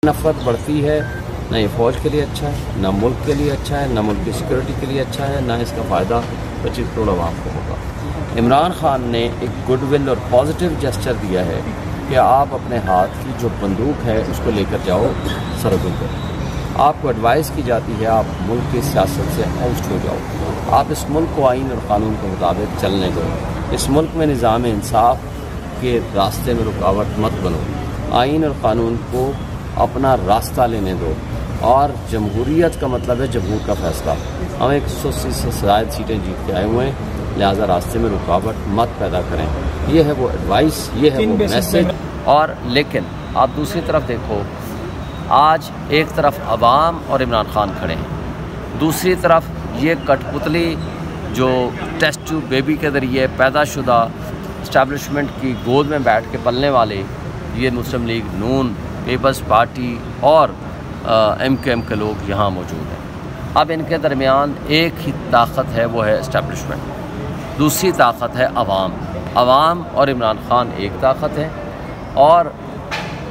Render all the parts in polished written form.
नफरत बढ़ती है, न ये फ़ौज के लिए अच्छा है, न मुल्क के लिए अच्छा है, न मुल्क की सिक्योरिटी के लिए अच्छा है, न इसका फ़ायदा 25 करोड़ आवाम को होगा। इमरान खान ने एक गुडविल और पॉजिटिव जेस्चर दिया है कि आप अपने हाथ की जो बंदूक है उसको लेकर जाओ सरहदों पर। आपको एडवाइस की जाती है आप मुल्क की सियासत से आउट हो जाओ, आप इस मुल्क को आइन और क़ानून के मुताबिक चलने दो, इस मुल्क में निज़ाम इंसाफ के रास्ते में रुकावट मत बनो, आइन और क़ानून को अपना रास्ता लेने दो। और जमहूरियत का मतलब है जमहूर का फैसला। हम 180 से ज़ायद सीटें जीत के आए हुए हैं, लिहाजा रास्ते में रुकावट मत पैदा करें। ये है वो एडवाइस, ये है वो मैसेज। और लेकिन आप दूसरी तरफ देखो, आज एक तरफ अवाम और इमरान खान खड़े हैं, दूसरी तरफ ये कठपुतली जो टेस्ट ट्यूब बेबी के ज़रिए पैदाशुदा इस्टेब्लिशमेंट की गोद में बैठ के पलने वाले ये मुस्लिम लीग नून, पीपल्स पार्टी और MKM के लोग यहाँ मौजूद हैं। अब इनके दरमियान एक ही ताकत है, वो है इस्टेब्लिशमेंट, दूसरी ताकत है अवाम। अवाम और इमरान खान एक ताकत है और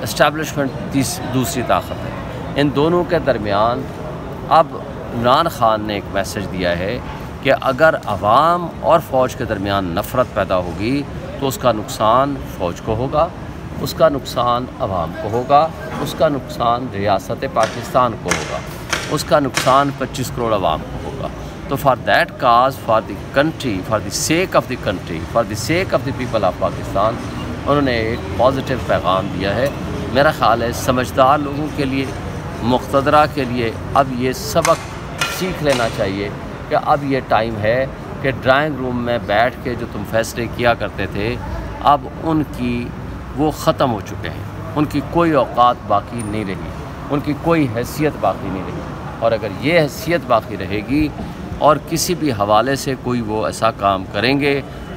इस्टेब्लिशमेंट दूसरी ताकत है। इन दोनों के दरमियान अब इमरान खान ने एक मैसेज दिया है कि अगर अवाम और फ़ौज के दरमियान नफ़रत पैदा होगी तो उसका नुकसान फ़ौज को होगा, उसका नुकसान अवाम को होगा, उसका नुकसान रियासत पाकिस्तान को होगा, उसका नुकसान 25 करोड़ अवाम को होगा। तो for that cause, for the country, for the sake of the country, for the sake of the people of Pakistan, उन्होंने एक पॉजिटिव पैगाम दिया है। मेरा ख़्याल है समझदार लोगों के लिए, मुक़्तदरा के लिए अब ये सबक सीख लेना चाहिए कि अब ये टाइम है कि ड्राइंग रूम में बैठ के जो तुम फैसले किया करते थे अब उनकी वो ख़त्म हो चुके हैं, उनकी कोई औकात बाकी नहीं रही, उनकी कोई हैसियत बाकी नहीं रही। और अगर ये हैसियत बाकी रहेगी और किसी भी हवाले से कोई वो ऐसा काम करेंगे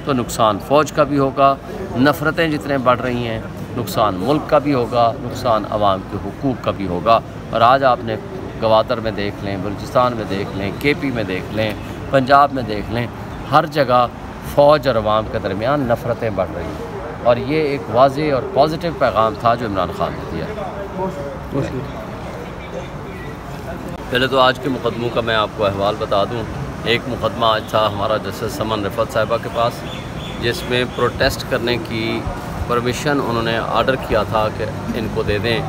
तो नुकसान फ़ौज का भी होगा, नफ़रतें जितने बढ़ रही हैं नुकसान मुल्क का भी होगा, नुकसान अवाम के हुकूक़ का भी होगा। और आज आपने गवादर में देख लें, बलूचिस्तान में देख लें, KP में देख लें, पंजाब में देख लें, हर जगह फ़ौज और अवाम के दरमियान नफ़रतें बढ़ रही हैं। और ये एक वाज़ेह और पॉजिटिव पैगाम था जो इमरान खान ने दिया। पहले तो आज के मुकदमों का मैं आपको अहवाल बता दूं। एक मुकदमा आज था हमारा जस्टिस समन रिफत साहिबा के पास, जिसमें प्रोटेस्ट करने की परमिशन उन्होंने आर्डर किया था कि इनको दे दें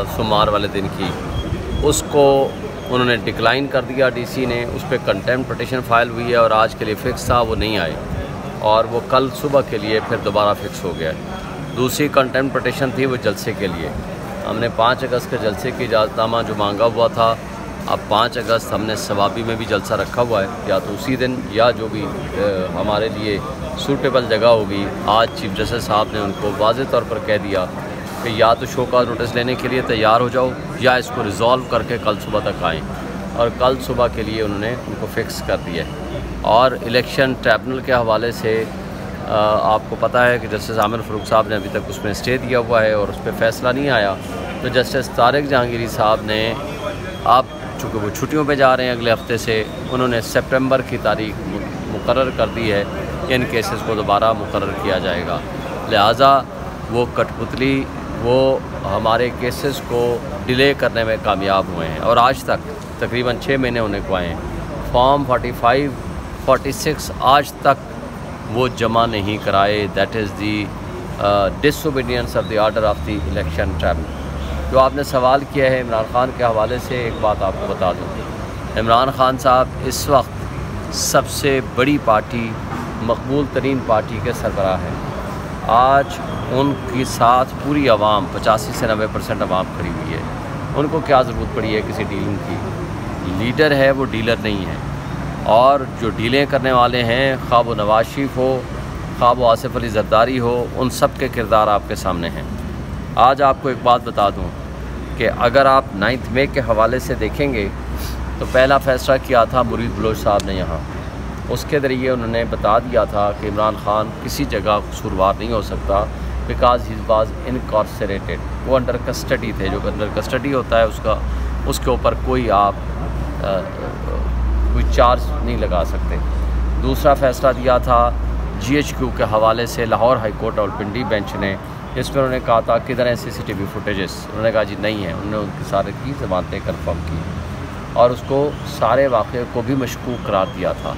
सोमवार वाले दिन की, उसको उन्होंने डिक्लाइन कर दिया DC ने। उस पर कंटेम्प्ट पिटीशन फ़ाइल हुई है और आज के लिए फ़िक्स था, वो नहीं आए और वो कल सुबह के लिए फिर दोबारा फ़िक्स हो गया है। दूसरी कंटेम्प्ट पिटीशन थी वो जलसे के लिए, हमने 5 अगस्त के जलसे की इजाज़तनामा जो मांगा हुआ था, अब 5 अगस्त हमने सवाबी में भी जलसा रखा हुआ है, या तो उसी दिन या जो भी हमारे लिए सूटेबल जगह होगी। आज चीफ जस्टिस साहब ने उनको वाज़ेह तौर पर कह दिया कि या तो शो का नोटिस लेने के लिए तैयार हो जाओ या इसको रिज़ॉल्व करके कल सुबह तक आएँ, और कल सुबह के लिए उन्होंने उनको फ़िक्स कर दिया है। और इलेक्शन ट्रिब्यूनल के हवाले से आपको पता है कि जस्टिस आमिर फ़ारूक साहब ने अभी तक उसमें स्टे दिया हुआ है और उस पर फ़ैसला नहीं आया। तो जस्टिस तारिक जहांगीरी साहब ने, अब चूँकि वो छुट्टियों पे जा रहे हैं अगले हफ्ते से, उन्होंने सितंबर की तारीख मुकर्रर कर दी है कि इन केसेस को दोबारा मुकर्रर किया जाएगा। लिहाजा वो कठपुतली वो हमारे केसेस को डिले करने में कामयाब हुए हैं और आज तक तकरीबन 6 महीने होने को आए हैं। फॉर्म 45, 46 आज तक वो जमा नहीं कराए। That is the disobedience of the order of the election tribunal. जो आपने सवाल किया है इमरान खान के हवाले से, एक बात आपको बता दूँ, इमरान खान साहब इस वक्त सबसे बड़ी पार्टी, मकबूल तरीन पार्टी के सरबराह हैं। आज उनके साथ पूरी आवाम 85 से 90% आवाम खड़ी हुई है। उनको क्या ज़रूरत पड़ी है किसी डीलिंग की? लीडर है वो, डीलर नहीं है। और जो डीलें करने वाले हैं, ख़्वाह वो नवाज शरीफ हो, ख़्वाह वो आसिफ अली ज़रदारी हो, उन सब के किरदार आपके सामने हैं। आज आपको एक बात बता दूं कि अगर आप 9 मई के हवाले से देखेंगे तो पहला फ़ैसला किया था मुरीद बलोच साहब ने यहाँ, उसके ज़रिए उन्होंने बता दिया था कि इमरान खान किसी जगह कसूरवार नहीं हो सकता, बिकॉज ही वाज इनकॉर्पोरेटेड। वो अंडर कस्टडी थे, जो अंडर कस्टडी होता है उसके ऊपर कोई आप कोई चार्ज नहीं लगा सकते। दूसरा फ़ैसला दिया था GHQ के हवाले से लाहौर हाई कोर्ट और पिंडी बेंच ने, جس میں انہوں نے کہا تھا کدھر ہیں CCTV فوٹیجز، انہوں نے کہا جی نہیں ہے، انہوں نے ان کی سارے کی ضمانتیں کنفرم کی اور اس کو سارے واقعے کو بھی مشکوک قرار دیا تھا۔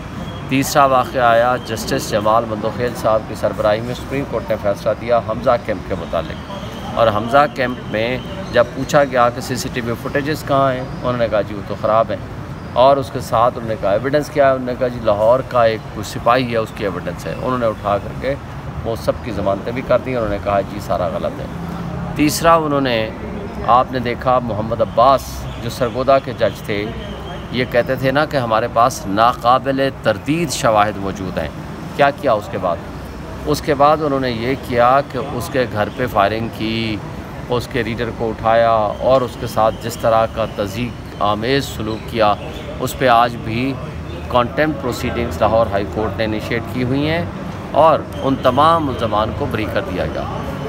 تیسرا واقعہ آیا جسٹس جمال مندوخیل صاحب کی سربراہی میں سپریم کورٹ نے فیصلہ دیا حمزہ کیمپ کے متعلق، اور حمزہ کیمپ میں جب پوچھا گیا کہ CCTV فوٹیجز کہاں ہیں، انہوں نے کہا جی وہ تو خراب ہیں، اور اس کے ساتھ انہوں نے کہا ایویڈنس کیا ہے، انہوں نے کہا جی لاہور کا ایک کوئی سپاہی ہے اس کی ایویڈنس ہے، انہوں نے اٹھا کر کے وہ سب کی ضمانتیں بھی کر دیں، انہوں نے کہا جی سارا غلط ہے۔ تیسرا انہوں نے، آپ نے دیکھا محمد عباس جو سرگودا کے جج تھے، یہ کہتے تھے نا کہ ہمارے پاس ناقابل تردید شواہد موجود ہیں، کیا کیا اس کے بعد انہوں نے یہ کیا کہ اس کے گھر پہ فائرنگ کی، اس کے ریڈر کو اٹھایا اور اس کے ساتھ جس طرح کا تضییق آمیز سلوک کیا، اس پہ آج بھی کانٹیمپٹ پروسیڈنگز لاہور ہائی کورٹ نے انیشیٹ کی ہوئی ہیں اور ان تمام ملزمان کو بری کر دیا گیا۔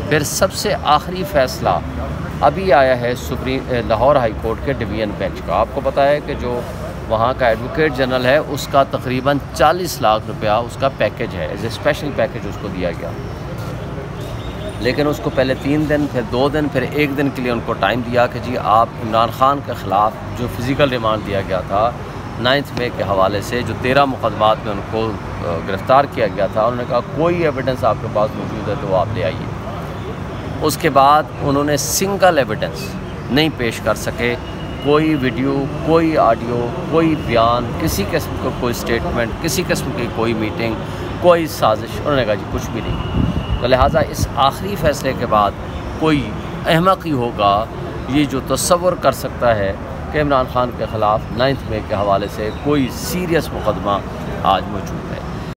پھر سب سے آخری فیصلہ ابھی آیا ہے لاہور ہائی کورٹ کے ڈویژن بینچ کا۔ آپ کو پتہ ہے کہ جو وہاں کا ایڈوکیٹ جنرل ہے اس کا تقریباً 40 لاکھ روپیہ اس کا پیکج ہے، ایز اے اسپیشل پیکج اس کو دیا گیا، لیکن اس کو پہلے 3 دن پھر 2 دن پھر 1 دن کے لیے ان کو ٹائم دیا کہ جی آپ عمران خان کے خلاف جو فزیکل ریمانڈ دیا گیا تھا 9 مئی کے حوالے سے، جو 13 مقدمات میں ان کو گرفتار کیا گیا تھا، انہوں نے کہا کوئی ایویڈنس آپ کے پاس موجود ہے تو وہ آپ لے آئیے۔ اس کے بعد انہوں نے سنگل ایویڈنس نہیں پیش کر سکے، کوئی ویڈیو، کوئی آڈیو، کوئی بیان، کسی قسم کا کوئی سٹیٹمنٹ، کسی قسم کی کوئی میٹنگ، کوئی سازش، انہوں نے کہا جی کچھ بھی نہیں۔ تو لہٰذا اس آخری فیصلے کے بعد کوئی احمق ہی ہوگا یہ جو تصور کر سکتا ہے کہ عمران خان کے خلاف 9 مئی کے حوالے سے کوئی سیریس مقدمہ آج موجود ہے۔